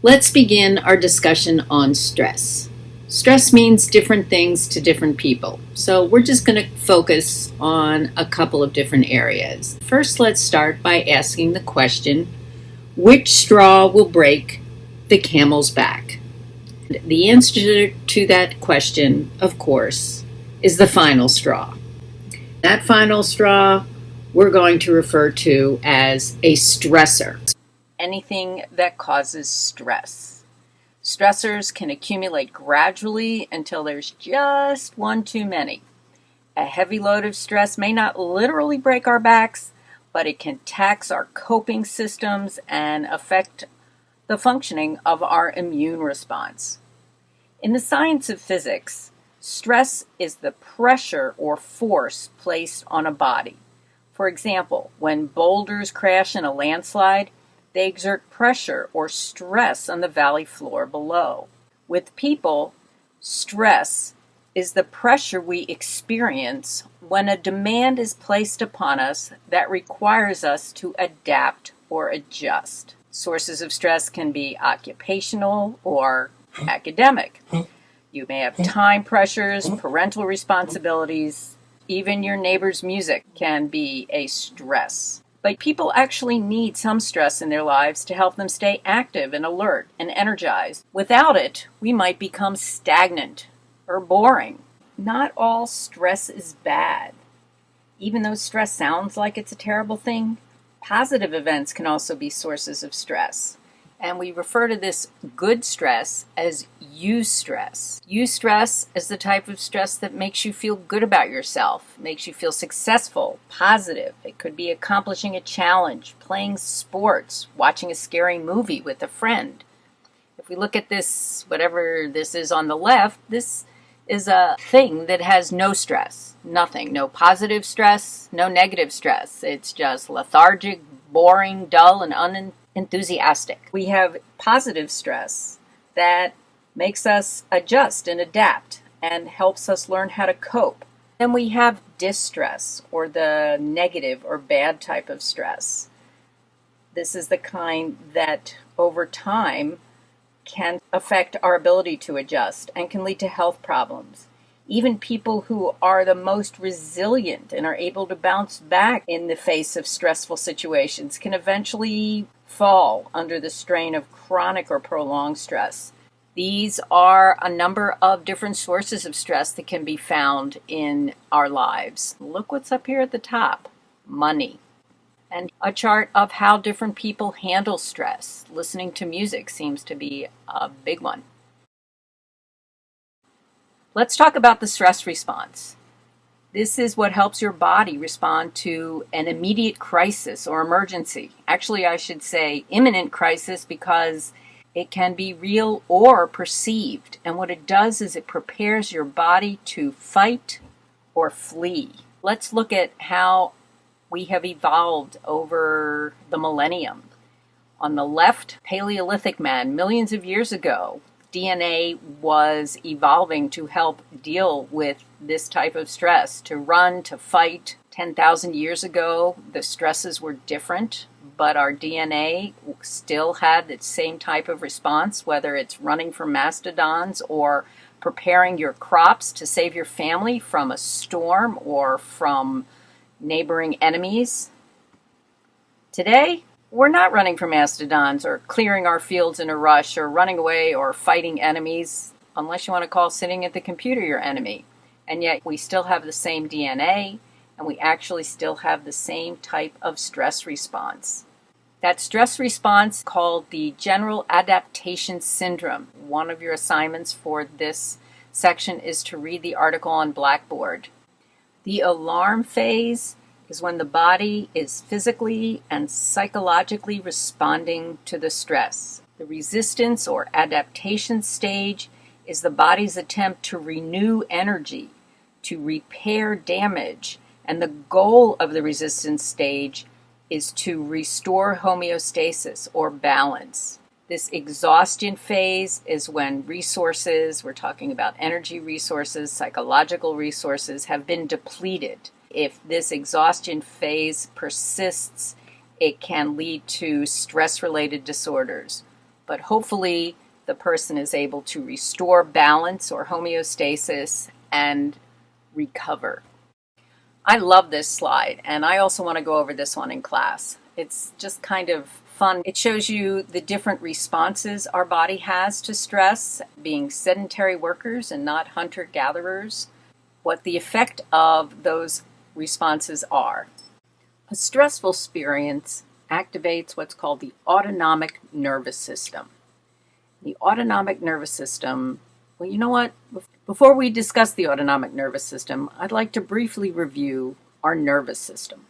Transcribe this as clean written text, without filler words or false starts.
Let's begin our discussion on stress. Stress means different things to different people, so we're just going to focus on a couple of different areas. First, let's start by asking the question, which straw will break the camel's back? The answer to that question, of course, is the final straw. That final straw we're going to refer to as a stressor. Anything that causes stress. Stressors can accumulate gradually until there's just one too many. A heavy load of stress may not literally break our backs, but it can tax our coping systems and affect the functioning of our immune response. In the science of physics, stress is the pressure or force placed on a body. For example, when boulders crash in a landslide, they exert pressure or stress on the valley floor below. With people, stress is the pressure we experience when a demand is placed upon us that requires us to adapt or adjust. Sources of stress can be occupational or academic. You may have time pressures, parental responsibilities, even your neighbor's music can be a stress. But people actually need some stress in their lives to help them stay active and alert and energized. Without it, we might become stagnant or boring. Not all stress is bad. Even though stress sounds like it's a terrible thing, positive events can also be sources of stress. And we refer to this good stress as eustress. Eustress is the type of stress that makes you feel good about yourself, makes you feel successful, positive. It could be accomplishing a challenge, playing sports, watching a scary movie with a friend. If we look at this, whatever this is on the left, this is a thing that has no stress, nothing, no positive stress, no negative stress. It's just lethargic, boring, dull, and unenthusiastic. We have positive stress that makes us adjust and adapt and helps us learn how to cope. Then we have distress, or the negative or bad type of stress. This is the kind that over time can affect our ability to adjust and can lead to health problems. Even people who are the most resilient and are able to bounce back in the face of stressful situations can eventually fall under the strain of chronic or prolonged stress. These are a number of different sources of stress that can be found in our lives. Look what's up here at the top: money. And a chart of how different people handle stress. Listening to music seems to be a big one. Let's talk about the stress response. This is what helps your body respond to an immediate crisis or emergency. Actually, I should say imminent crisis, because it can be real or perceived. And what it does is it prepares your body to fight or flee. Let's look at how we have evolved over the millennium. On the left, Paleolithic man, millions of years ago, DNA was evolving to help deal with this type of stress, to run, to fight. 10,000 years ago, the stresses were different, but our DNA still had the same type of response, whether it's running from mastodons or preparing your crops to save your family from a storm or from neighboring enemies. Today, we're not running from mastodons or clearing our fields in a rush or running away or fighting enemies, unless you want to call sitting at the computer your enemy. And yet we still have the same DNA, and we actually still have the same type of stress response. That stress response, called the General Adaptation Syndrome. One of your assignments for this section is to read the article on Blackboard. The alarm phase is when the body is physically and psychologically responding to the stress. The resistance or adaptation stage is the body's attempt to renew energy, to repair damage, and the goal of the resistance stage is to restore homeostasis or balance. This exhaustion phase is when resources, we're talking about energy resources, psychological resources, have been depleted. If this exhaustion phase persists, it can lead to stress-related disorders, but hopefully the person is able to restore balance or homeostasis and recover. I love this slide, and I also want to go over this one in class. It's just kind of fun. It shows you the different responses our body has to stress, being sedentary workers and not hunter-gatherers, what the effect of those responses are. A stressful experience activates what's called the autonomic nervous system. The autonomic nervous system, well, you know what? Before we discuss the autonomic nervous system, I'd like to briefly review our nervous system.